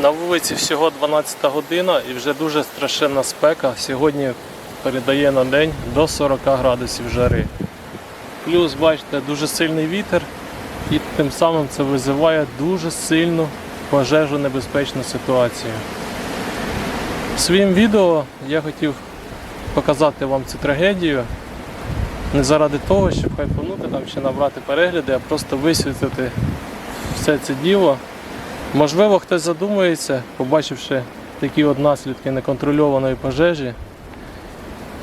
На вулиці всього 12 година і вже дуже страшенна спека. Сьогодні передає на день до 40 градусів жари. Плюс, бачите, дуже сильний вітер і тим самим це визиває дуже сильну пожежонебезпечну ситуацію. Своїм відео я хотів показати вам цю трагедію не заради того, щоб хайпанути там чи набрати перегляди, а просто висвітлити все це діло. Можливо, хтось задумується, побачивши такі от наслідки неконтрольованої пожежі,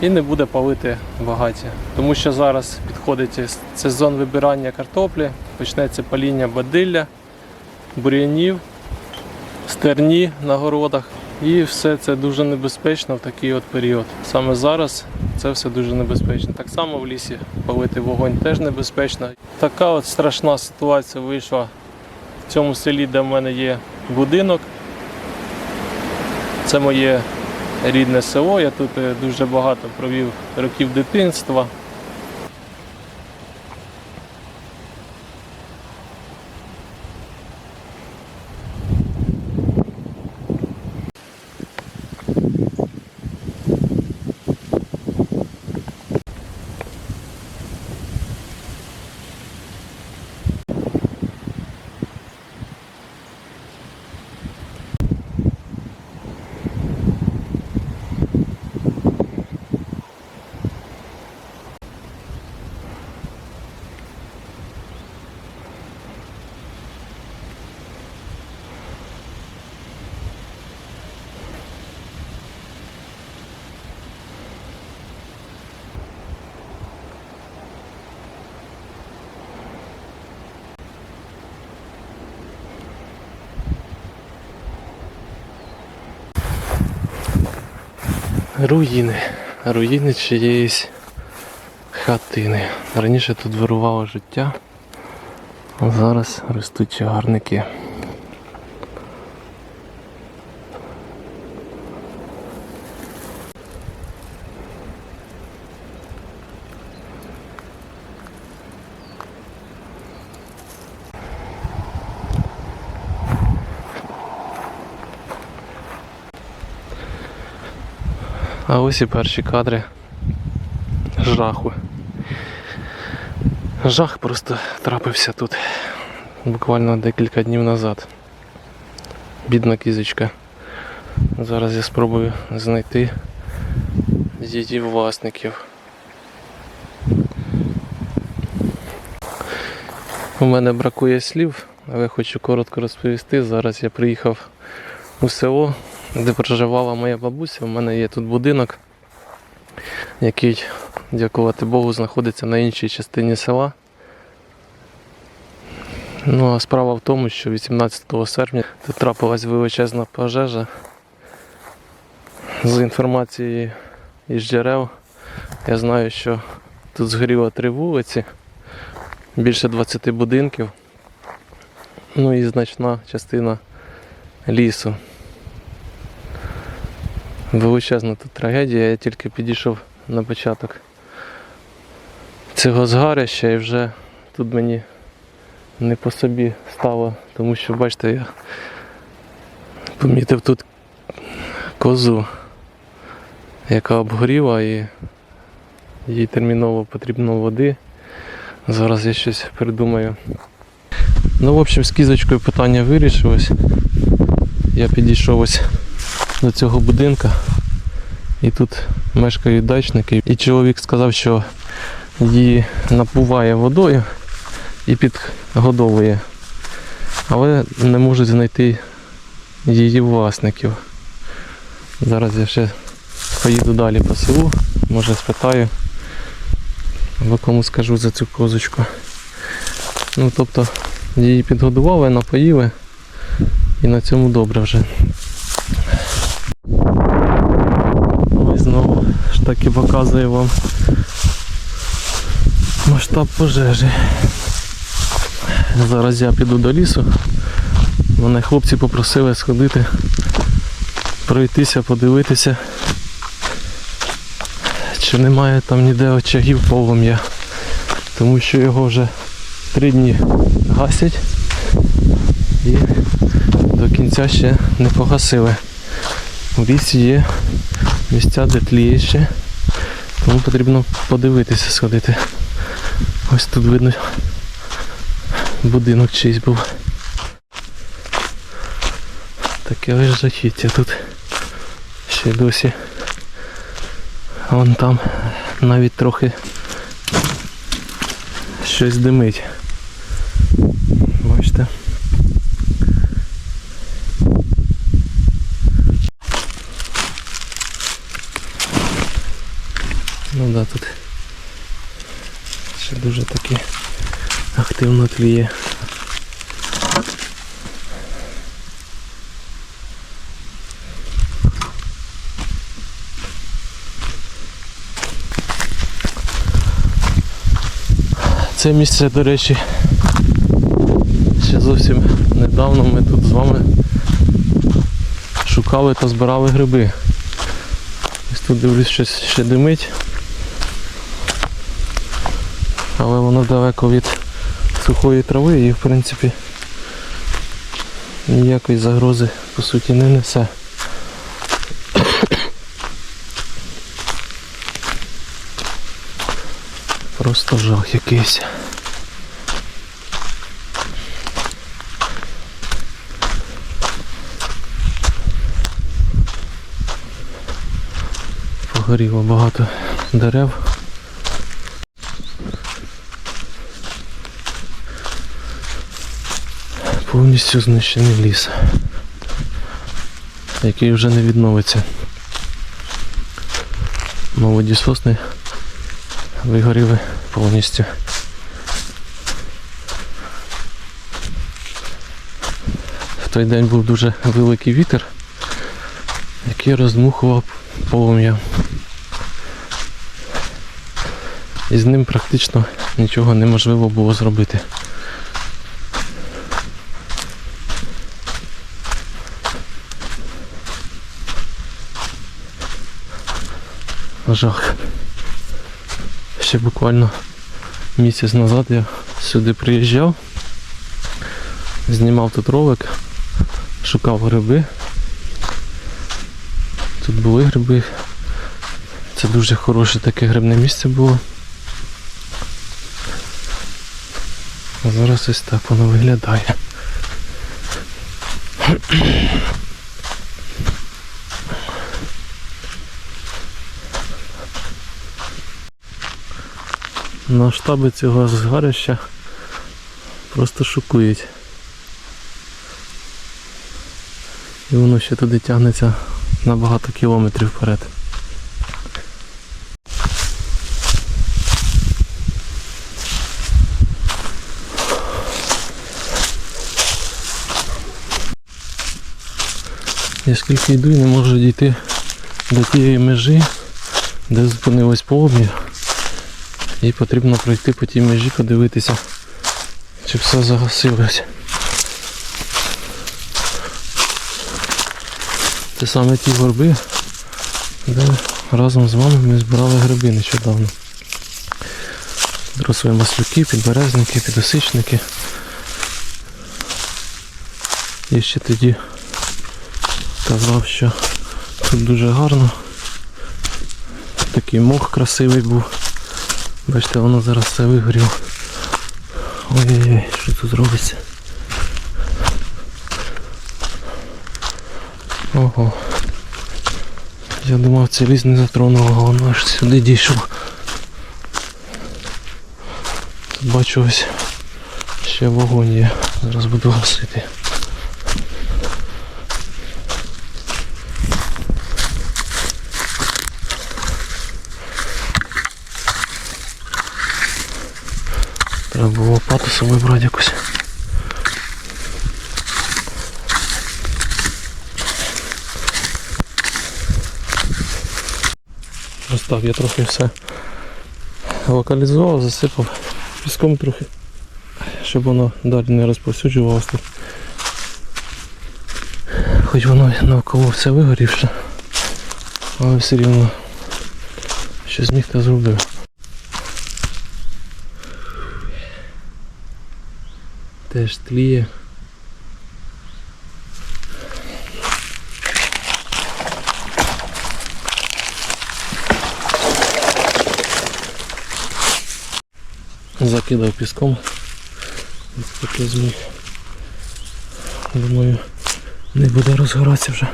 і не буде палити багаття. Тому що зараз підходить сезон вибирання картоплі, почнеться паління бадилля, бур'янів, стерні на городах. І все це дуже небезпечно в такий от період. Саме зараз це все дуже небезпечно. Так само в лісі палити вогонь теж небезпечно. Така от страшна ситуація вийшла в цьому селі, де в мене є будинок. Це моє рідне село, я тут дуже багато провів років дитинства. Руїни чиєїсь хатини. Раніше тут вирувало життя, а зараз ростуть чагарники. А ось і перші кадри жаху. Жах просто трапився тут буквально декілька днів назад. Бідна кізочка. Зараз я спробую знайти її власників. У мене бракує слів, але хочу коротко розповісти. Зараз я приїхав у село, де проживала моя бабуся. У мене є тут будинок, який, дякувати Богу, знаходиться на іншій частині села. Ну а справа в тому, що 18 серпня тут трапилась величезна пожежа. З інформації із джерел я знаю, що тут згоріло 3 вулиці, більше 20 будинків, ну і значна частина лісу. Величезна тут трагедія, я тільки підійшов на початок цього згарища і вже тут мені не по собі стало, тому що, бачите, я помітив тут козу, яка обгоріла і їй терміново потрібно води. Зараз я щось придумаю. Ну, в общем, з кізочкою питання вирішилось. Я підійшов ось до цього будинка, і тут мешкають дачники. І чоловік сказав, що її напуває водою і підгодовує, але не можуть знайти її власників. Зараз я ще поїду далі по селу, може спитаю, або кому скажу за цю козочку. Ну, тобто, її підгодували, напоїли, і на цьому добре вже. Ось знову ж таки показую вам масштаб пожежі. Зараз я піду до лісу. Мене хлопці попросили сходити, пройтися, подивитися, чи немає там ніде очагів полум'я. Тому що його вже 3 дні гасять. І до кінця кінця ще не погасили. У лісі є місця, де тліє ще. Тому потрібно подивитися, сходити. Ось тут видно, будинок чийсь був. Таке ось жахіття тут ще досі. Вон там навіть трохи щось димить. Бачите? Ну да, тут ще дуже таки активно тліє. Це місце, до речі, ще зовсім недавно ми тут з вами шукали та збирали гриби. Ось тут дивлюсь, щось ще димить, але воно далеко від сухої трави і в принципі ніякої загрози по суті не несе. Просто жах якийсь. Погоріло багато дерев. Повністю знищений ліс, який вже не відновиться. Молоді сосни вигоріли повністю. В той день був дуже великий вітер, який роздмухував полум'я. І з ним практично нічого неможливо було зробити. Жах. Ще буквально місяць назад я сюди приїжджав, знімав тут ролик, шукав гриби. Тут були гриби. Це дуже хороше таке грибне місце було. А зараз ось так воно виглядає. Масштаби цього згарища просто шокують. І воно ще туди тягнеться на багато кілометрів вперед. Я скільки йду і не можу дійти до тієї межі, де зупинилось полум'я. І потрібно пройти по тій межі, подивитися, чи все загасилось. Це саме ті горби, де разом з вами ми збирали гриби нещодавно. Росли маслюки, підберезники, підосичники. І ще тоді казав, що тут дуже гарно. Такий мох красивий був. Бачите, воно зараз все вигоріло. Ой-ой-ой, що тут робиться? Ого. Я думав, це ліс не затронуло, а воно аж сюди дійшло. Тут бачу, ось ще вогонь є. Зараз буду гасити. Треба було лопату з собою брати якусь. Ось так, я трохи все локалізував, засипав піском трохи, щоб воно далі не розповсюджувалося тут. Хоч воно навколо все вигорівше, але все рівно що зміг, та зробив. Теж тліє. Закидав піском. Ось такий зміг. Думаю, не буде розгоратися вже.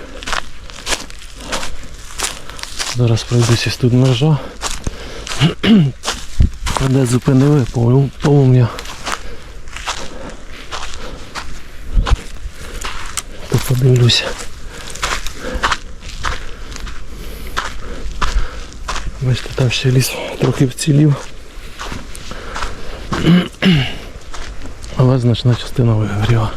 Зараз пройдуся, тут межа. Де зупинили полум'я. То подивлюся. Бачите, там ще ліс трохи вцілів. Але значна частина вигоріла.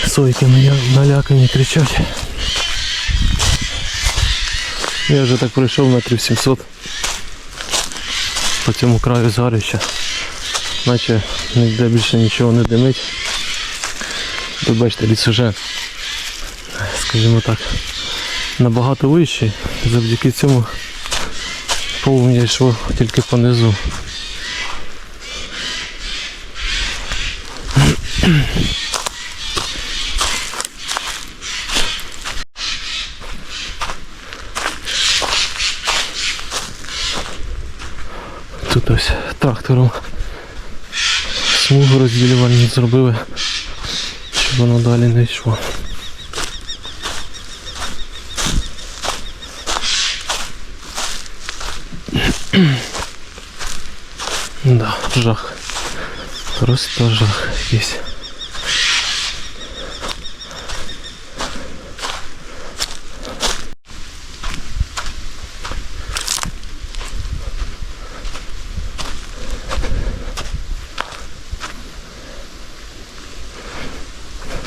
Сойки налякані кричать. Я вже так пройшов метрів 700 по цьому краю згарища. Наче ніде більше нічого не димить. Тут бачите, ліс вже, скажімо так, набагато вищий. Завдяки цьому полум'я йшло тільки понизу. Тут ось трактором смугу розділювальну зробили, щоб воно далі не йшло. Да, жах. Просто жах якийсь.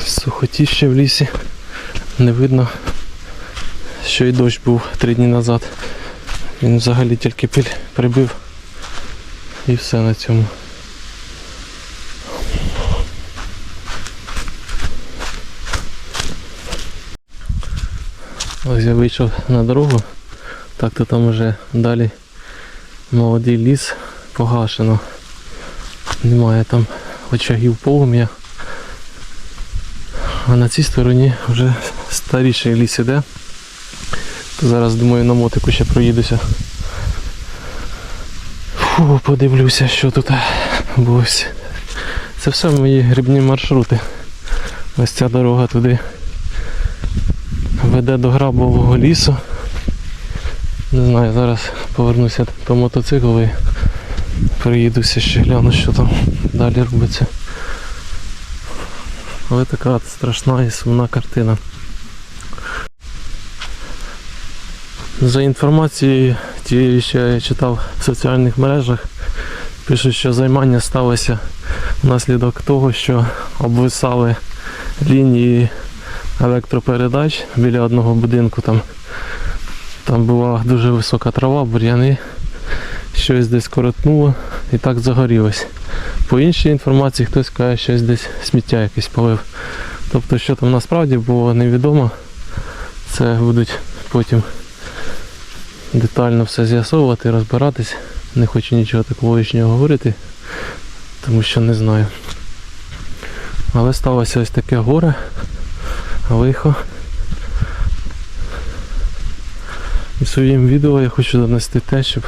Сухотіще в лісі. Не видно, що і дощ був 3 дні назад. Він взагалі тільки пиль прибив. І все на цьому. Ось я вийшов на дорогу. Так-то там вже далі молодий ліс, погашено. Немає там очагів полум'я. А на цій стороні вже старіший ліс іде. Зараз, думаю, на мотику ще проїдуся. Фу, подивлюся, що тут. Бо ось це все мої грибні маршрути. Ось ця дорога туди веде до Грабового лісу. Не знаю, зараз повернуся по мотоциклу і приїдуся ще гляну, що там далі робиться. Але така от страшна і сумна картина. За інформацією тією, що я читав в соціальних мережах, пишуть, що займання сталося внаслідок того, що обвисали лінії електропередач біля одного будинку. Там була дуже висока трава, бур'яни, щось десь коротнуло і так загорілось. По іншій інформації хтось каже, що десь сміття якесь палив. Тобто, що там насправді було, невідомо. Це будуть потім детально все з'ясовувати, розбиратись. Не хочу нічого такого лишнього говорити, тому що не знаю. Але сталося ось таке горе, лихо. І своїм відео я хочу донести те, щоб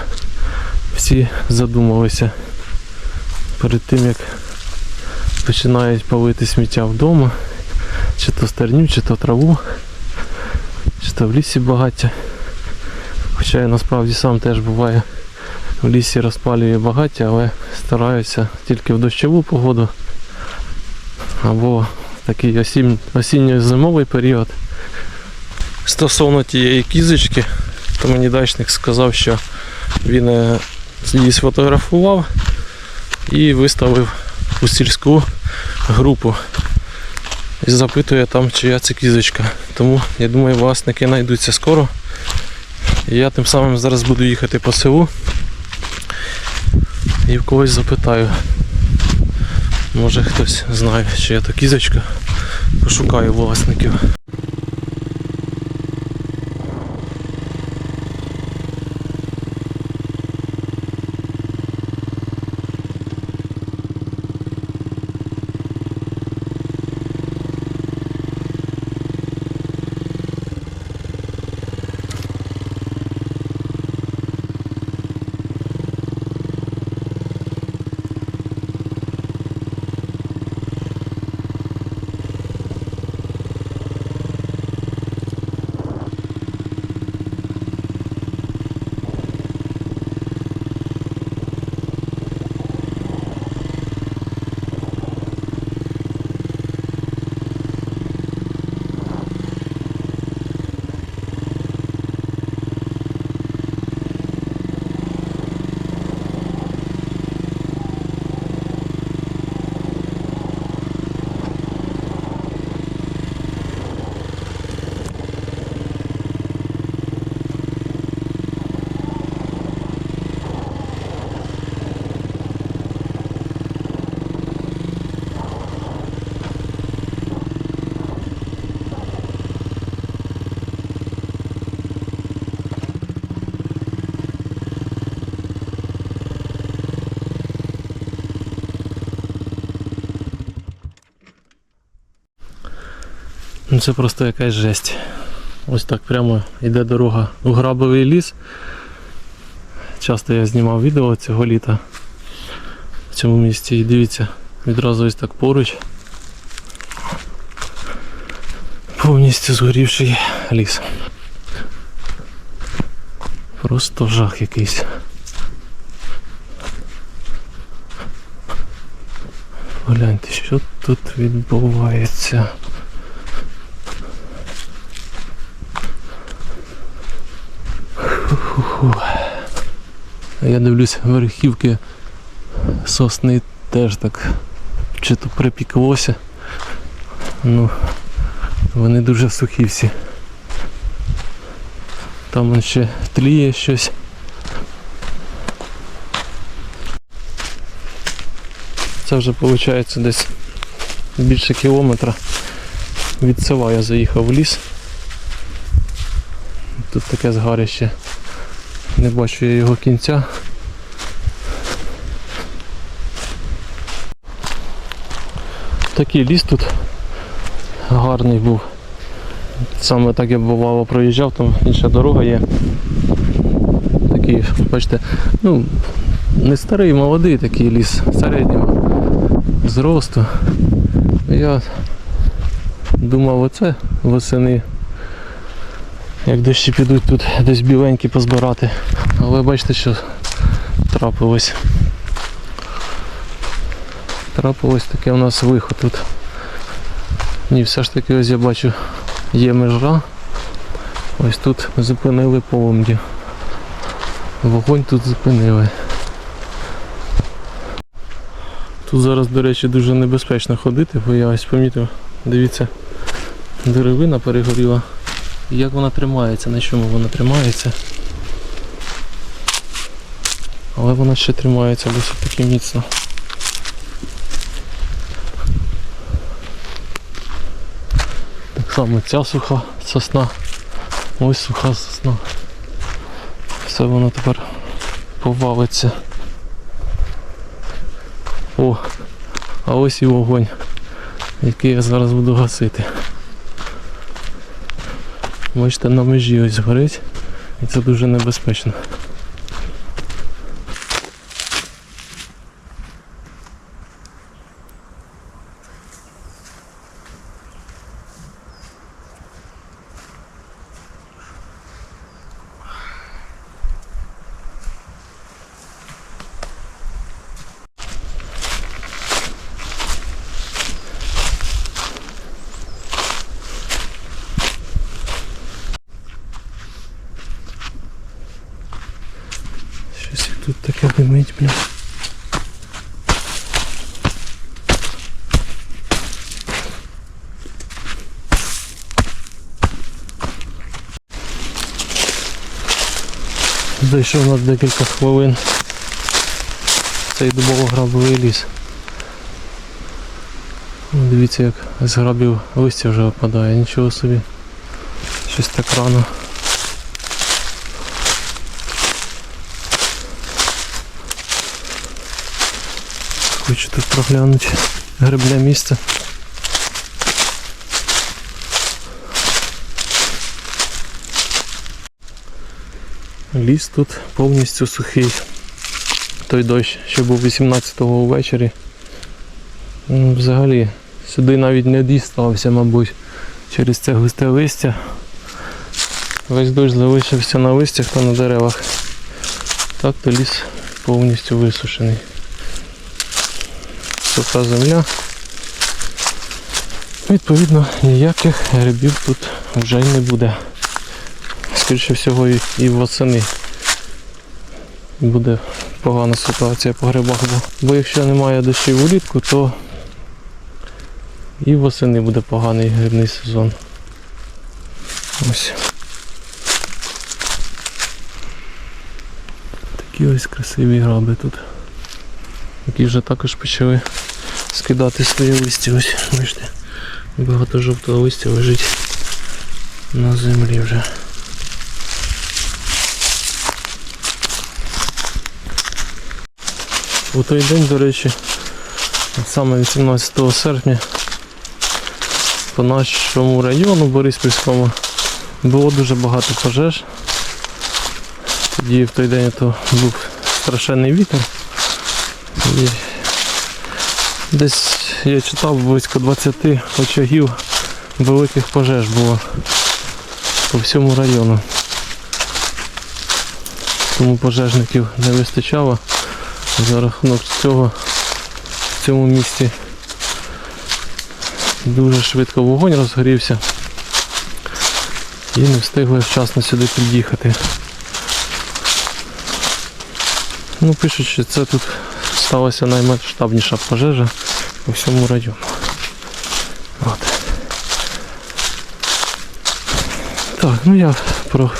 всі задумалися перед тим, як починають палити сміття вдома, чи то стерню, чи то траву, чи то в лісі багаття. Хоча я насправді сам теж буває в лісі розпалюю багаття, але стараюся тільки в дощову погоду або в такий осінньо-зимовий період. Стосовно тієї кізочки, то мені дачник сказав, що він її сфотографував і виставив у сільську групу. І запитує там, чия це кізочка. Тому я думаю, власники знайдуться скоро. І я тим самим зараз буду їхати по селу і в когось запитаю. Може хтось знає, чия то кізочка. Пошукаю власників. Ну це просто якась жесть. Ось так прямо йде дорога у грабовий ліс. Часто я знімав відео цього літа в цьому місці і дивіться, відразу ось так поруч. Повністю згорівший ліс. Просто жах якийсь. Гляньте, що тут відбувається. Я дивлюсь, верхівки сосни теж так чи то припіклося. Ну, вони дуже сухі всі. Там он ще тліє щось. Це вже виходить десь більше кілометра від села я заїхав в ліс. Тут таке згарище. Не бачу я його кінця. Такий ліс тут гарний був. Саме так я бувало проїжджав, там інша дорога є. Такий, бачите, ну, не старий, молодий такий ліс, середнього зросту. Я думав, оце восени, як дощі підуть, тут десь біленькі позбирати. Але бачите, що трапилось. Трапилось таке у нас виход тут. Ні, все ж таки ось я бачу, є межа. Ось тут зупинили полум'я. Вогонь тут зупинили. Тут зараз, до речі, дуже небезпечно ходити, бо я ось помітив, дивіться, деревина перегоріла. І як вона тримається, на чому вона тримається. Але вона ще тримається досить таки міцно. Так само ця суха сосна. Ось суха сосна. Все воно тепер повалиться. О, а ось і вогонь, який я зараз буду гасити. Бачите, на межі ось горить, і це дуже небезпечно. Щось тут таке димить, блін. Зайшов на декілька хвилин цей дубово-грабовий ліс. Дивіться, як з грабів листя вже опадає, нічого собі. Щось так рано. Хочу тут проглянути грибне місце. Ліс тут повністю сухий. Той дощ, що був 18-го увечері. Взагалі, сюди навіть не дістався, мабуть, через це густе листя. Весь дощ залишився на листях та на деревах. Так то ліс повністю висушений. Суха земля. Відповідно, ніяких грибів тут вже й не буде. Скоріше всього і восени буде погана ситуація по грибах. Бо якщо немає дощів улітку, то і восени буде поганий грибний сезон. Ось. Такі ось красиві граби тут. Які вже також почали скидати своє листя. Ось, бачите, багато жовтого листя лежить на землі вже. У той день, до речі, саме 18 серпня, по нашому району Бориспільському було дуже багато пожеж. Тоді в той день то був страшенний вітер. І десь я читав, близько 20 очагів великих пожеж було по всьому району. Тому пожежників не вистачало. За рахунок цього в цьому місті дуже швидко вогонь розгорівся і не встигли вчасно сюди під'їхати. Ну, пишуть, що це тут сталася наймасштабніша пожежа у всьому району. От. Так, ну я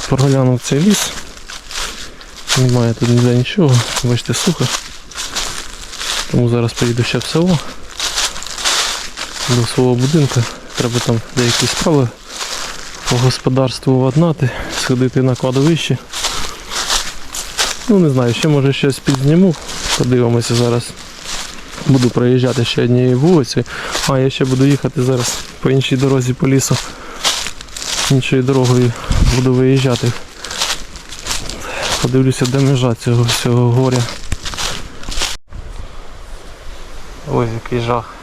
проглянув цей ліс. Немає тут ніде нічого, бачите, сухо. Тому зараз поїду ще в село до свого будинку. Треба там деякі справи по господарству владнати, сходити на кладовище. Ну не знаю, ще може щось підзніму. Подивимося зараз. Буду проїжджати ще однією вулицею. А я ще буду їхати зараз по іншій дорозі по лісу. Іншою дорогою буду виїжджати. Подивлюся, де межа цього всього горя. Ось який жах.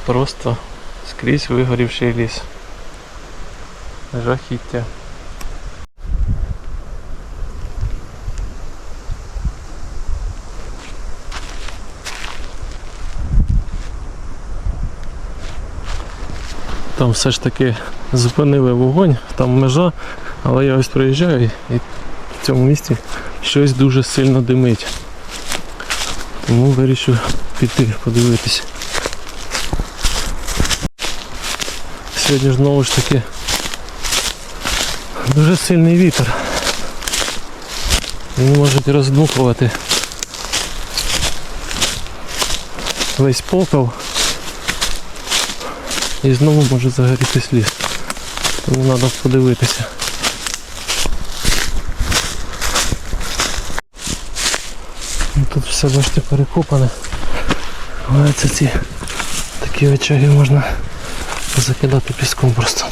Просто скрізь вигорівший ліс. Жахіття. Там все ж таки зупинили вогонь, там межа, але я ось проїжджаю і в цьому місці щось дуже сильно димить. Тому вирішив піти, подивитися. Сьогодні ж знову ж таки дуже сильний вітер. Він може роздмухувати весь попел. І знову може загорітись ліс. Тому треба подивитися. Тут все, бачите, перекопане. Але це ці такі очаги можна закидати піском просто.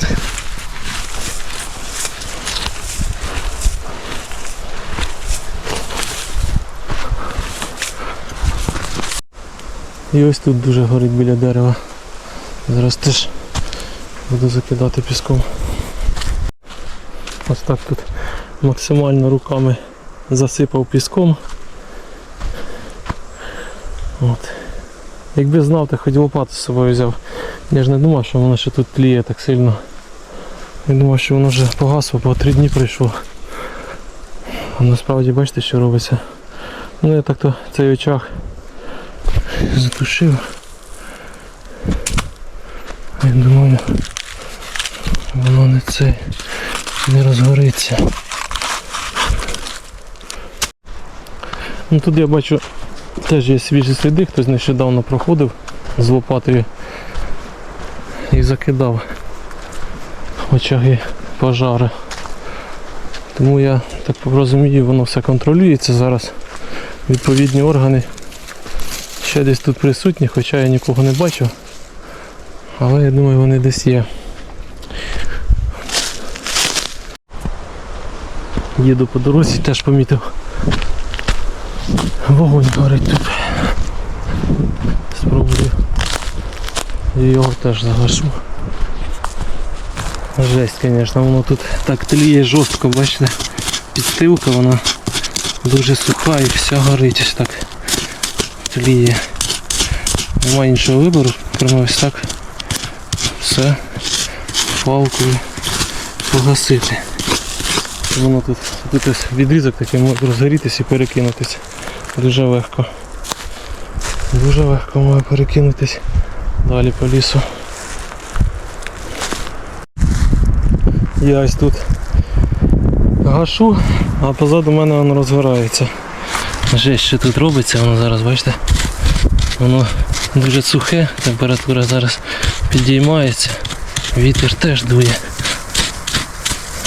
І ось тут дуже горить біля дерева. Зараз теж буду закидати піском. Ось так тут максимально руками засипав піском. От. Якби знав, то хоч лопату з собою взяв. Я ж не думав, що воно ще тут тліє так сильно. Я думав, що воно вже погасло, бо 3 дні пройшло. А насправді бачите, що робиться. Ну я так-то цей очаг затушив. Я думаю, воно не розгориться. Ну, тут я бачу, теж є свіжі сліди, хтось нещодавно проходив з лопатою і закидав очаги пожари. Тому я так розумію, воно все контролюється зараз. Відповідні органи ще десь тут присутні, хоча я нікого не бачу. Але я думаю, вони десь є. Їду по дорозі, теж помітив. Вогонь горить тут. Спробую його теж загашу. Жесть, звісно, воно тут так тліє жорстко, бачите, підстилка вона дуже суха і вся горить ось так тліє. Немає іншого вибору, крім ось так все палкою погасити. Воно тут ось відрізок такий може розгорітися і перекинутися. Дуже легко. Дуже легко може перекинутися далі по лісу. Я ось тут гашу, а позаду мене воно розгорається. Жесть, що тут робиться, воно зараз, бачите, воно дуже сухе, температура зараз підіймається, вітер теж дує.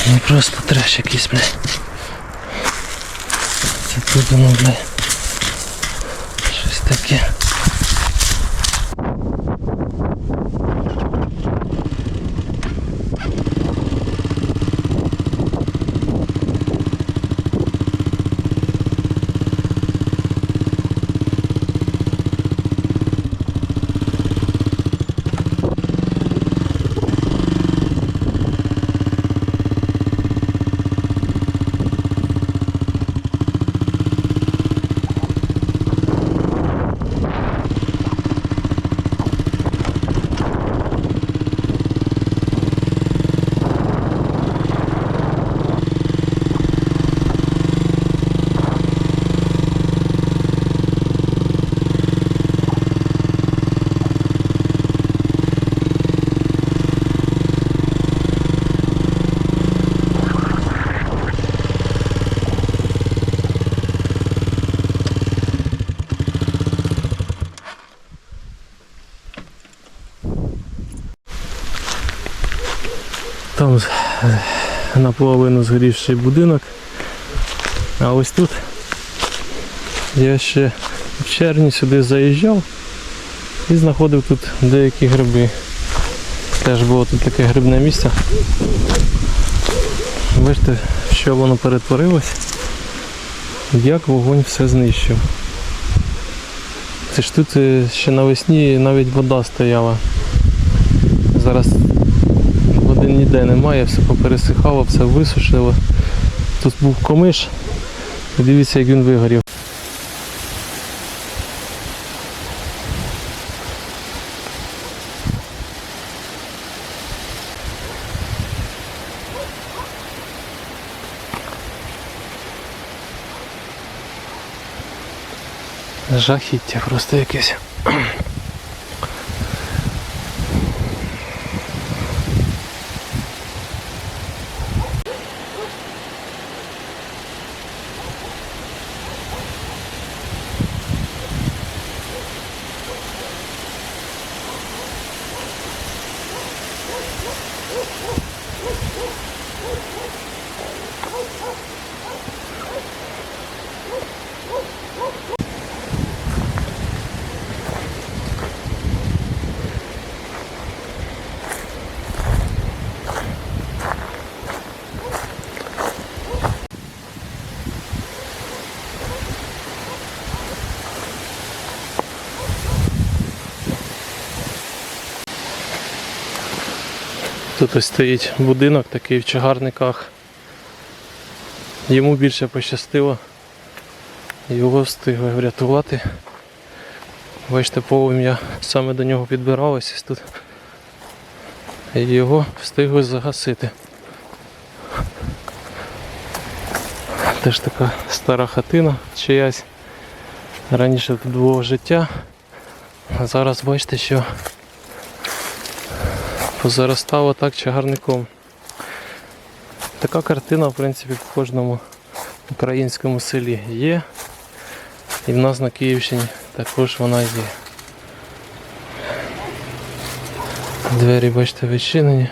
Не просто треш якийсь, блядь. Це тут воно, блядь, щось таке. Там наполовину згорівший будинок. А ось тут я ще в червні сюди заїжджав і знаходив тут деякі гриби. Теж було тут таке грибне місце. Бачите, що воно перетворилось, як вогонь все знищив. Це ж тут ще навесні навіть вода стояла. Зараз води ніде немає, все попересихало, все висушило. Тут був комиш, і дивіться, як він вигорів. Жахіття просто якесь. Тут ось стоїть будинок такий в чагарниках. Йому більше пощастило. Його встигли врятувати. Бачите, полум'я саме до нього підбиралося ось тут. І його встигли загасити. Теж така стара хатина чиясь. Раніше тут було життя. А зараз бачите, що позаростало так чагарником. Така картина, в принципі, в кожному українському селі є. І в нас на Київщині також вона є. Двері, бачите, відчинені.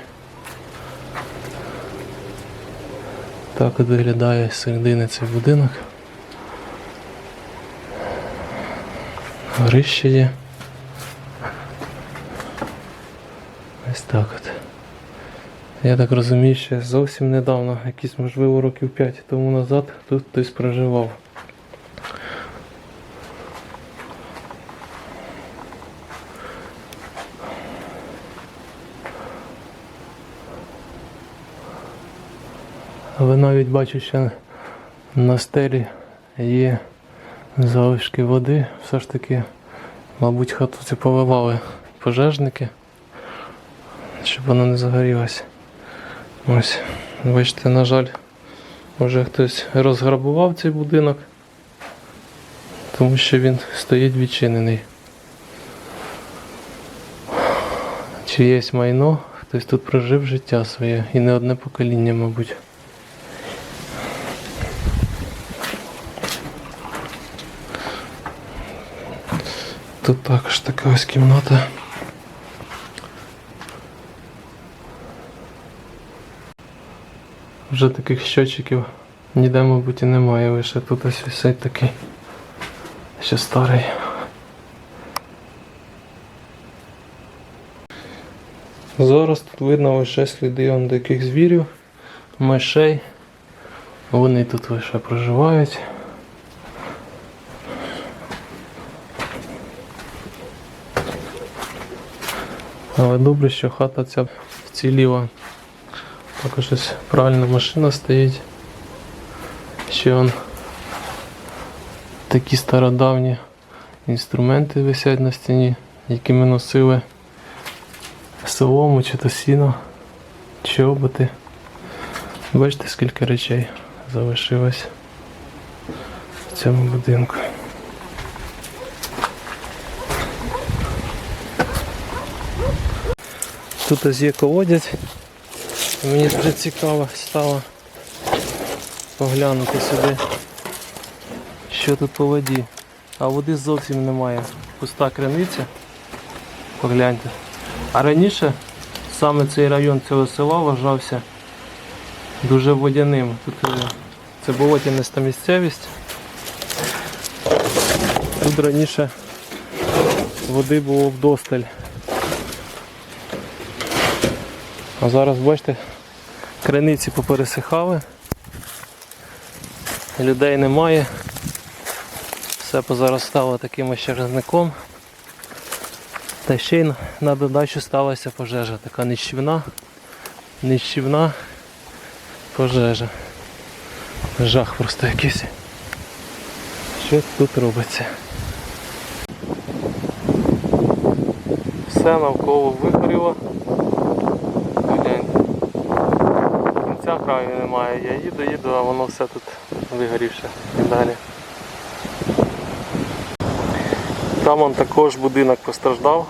Так от виглядає з середини цей будинок. Горище є. Ось так от. Я так розумію, що зовсім недавно, якісь, можливо, років 5 тому назад, тут хтось проживав. Але навіть бачу, що на стелі є залишки води. Все ж таки, мабуть, хату цю поливали пожежники, щоб вона не загорілася. Ось, бачите, на жаль, вже хтось розграбував цей будинок, тому що він стоїть відчинений. Чиєсь майно, хтось тут прожив життя своє, і не одне покоління, мабуть. Тут також така ось кімната. Вже таких щотчиків ніде, мабуть, і немає, лише тут ось висить такий, ще старий. Зараз тут видно лише сліди диких звірів, мишей. Вони тут лише проживають. Але добре, що хата ця вціліла. Також ось пральна машина стоїть. Ще вон такі стародавні інструменти висять на стіні, які ми носили солому, чи то сіно, чоботи. Бачите, скільки речей залишилось в цьому будинку. Тут ось є колодязь. Мені дуже цікаво стало поглянути сюди, що тут по воді. А води зовсім немає. Пуста криниця. Погляньте. А раніше Саме цей район цього села вважався дуже водяним. Тут це болотяниста місцевість. Тут раніше води було вдосталь. А зараз, бачите, криниці попересихали, людей немає, все позаростало таким ощерзником. Та ще й на додачу сталася пожежа, така нищівна пожежа. Жах просто якийсь. Що тут робиться? Все навколо вигоріло. Гляньте. Кінця краю немає. Я їду, а воно все тут вигорівше і далі. Там он також будинок постраждав.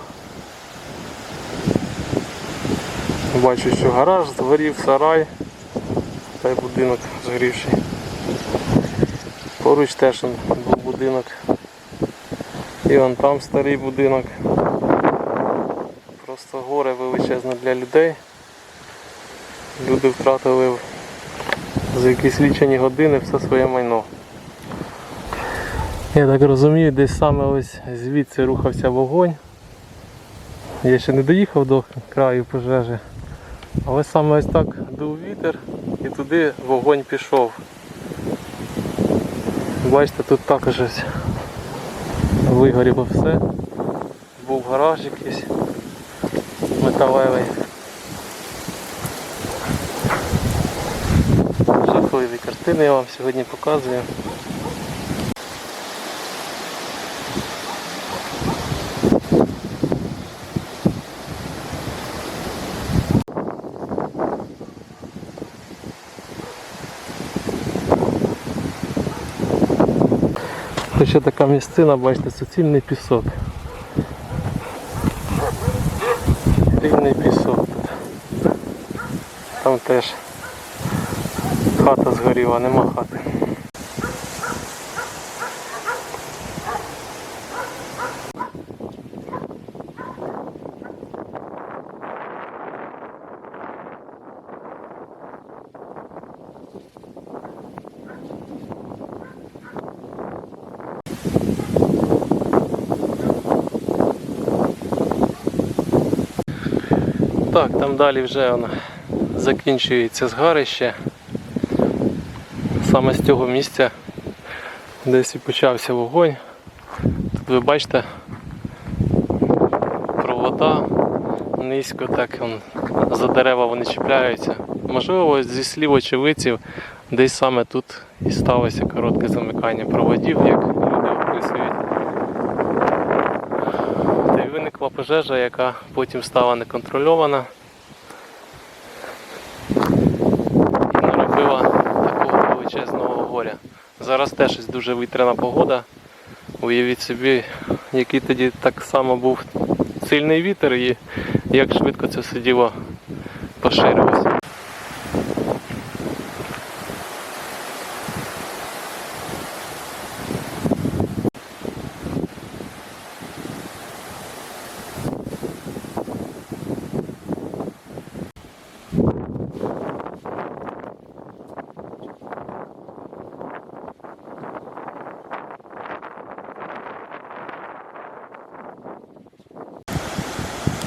Бачу, що гараж згорів, сарай, та й будинок згорівший. Поруч теж був будинок. І вон там старий будинок. Просто горе величезне для людей. Люди втратили за якісь лічені години все своє майно. Я так розумію, десь саме ось звідси рухався вогонь. Я ще не доїхав до краю пожежі. Але саме ось так дув вітер і туди вогонь пішов. Бачите, тут також ось вигоріло все. Був гараж якийсь металевий. Жахливі картини я вам сьогодні показую. Ще така місцина, бачите, суцільний пісок. Рівний пісок тут. Там теж хата згоріла, нема хати. Так, там далі вже воно закінчується згарище. Саме з цього місця десь і почався вогонь. Тут ви бачите провода низько, так за дерева вони чіпляються. Можливо, зі слів очевидців десь саме тут і сталося коротке замикання проводів, як люди описують. Та й виникла пожежа, яка потім стала неконтрольована і наробила такого величезного горя. Зараз теж дуже вітряна погода. Уявіть собі, який тоді так само був сильний вітер і як швидко це все діло поширилося.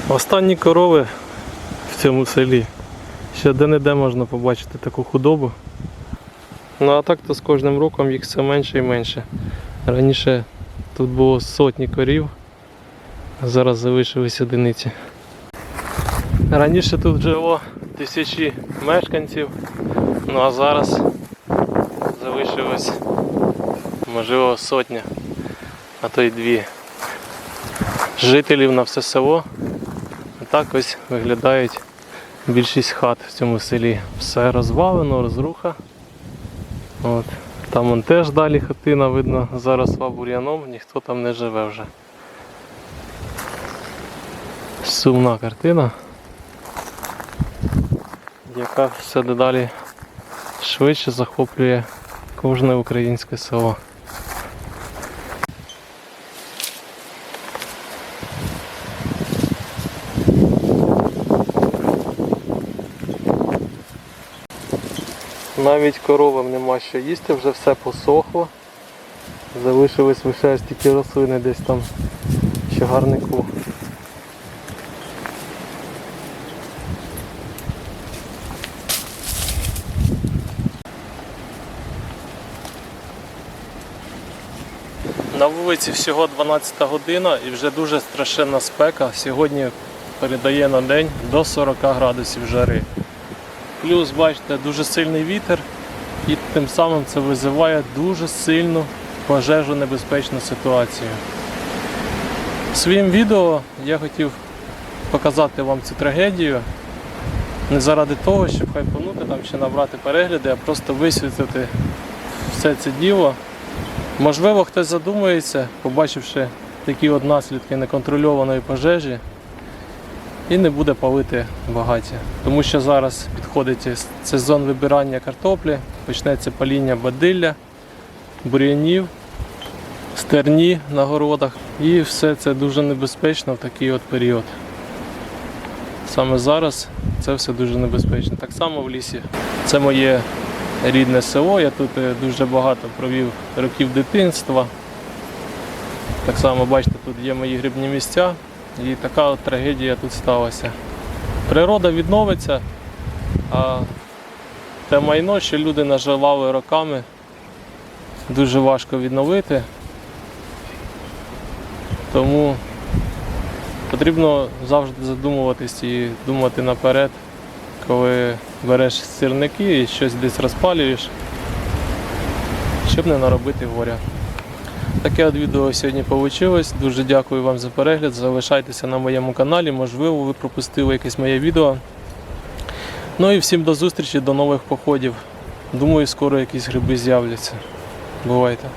Останні корови в цьому селі. Ще де-не-де можна побачити таку худобу. Ну а так то з кожним роком їх все менше і менше. Раніше тут було сотні корів, а зараз залишились одиниці. Раніше тут жило тисячі мешканців, ну а зараз залишилось можливо сотня, а то й дві жителів на все село. Так ось виглядають більшість хат в цьому селі. Все розвалено, розруха. От. Там вон теж далі хатина, видно, заросла бур'яном, ніхто там не живе вже. Сумна картина, яка все дедалі швидше захоплює кожне українське село. Навіть коровам нема що їсти, вже все посохло. Залишились лише аж тільки рослини десь там в чагарнику. На вулиці всього 12 година і вже дуже страшенна спека. Сьогодні передає на день до 40 градусів жари. Плюс, бачите, дуже сильний вітер і тим самим це визиває дуже сильну пожежонебезпечну ситуацію. Своїм відео я хотів показати вам цю трагедію не заради того, щоб хайпанути там чи набрати перегляди, а просто висвітлити все це діло. Можливо, хтось задумається, побачивши такі от наслідки неконтрольованої пожежі, і не буде палити багаття. Тому що зараз підходить сезон вибирання картоплі, почнеться паління бадилля, бур'янів, стерні на городах. І все це дуже небезпечно в такий от період. Саме зараз це все дуже небезпечно. Так само в лісі. Це моє рідне село, я тут дуже багато провів років дитинства. Так само, бачите, тут є мої грибні місця і така от трагедія тут сталася. Природа відновиться, а те майно, що люди наживали роками, дуже важко відновити. Тому потрібно завжди задумуватись і думати наперед, коли береш сірники і щось десь розпалюєш, щоб не наробити горя. Таке от відео сьогодні вийшло. Дуже дякую вам за перегляд. Залишайтеся на моєму каналі, можливо, ви пропустили якесь моє відео. Ну і всім до зустрічі, до нових походів. Думаю, скоро якісь гриби з'являться. Бувайте!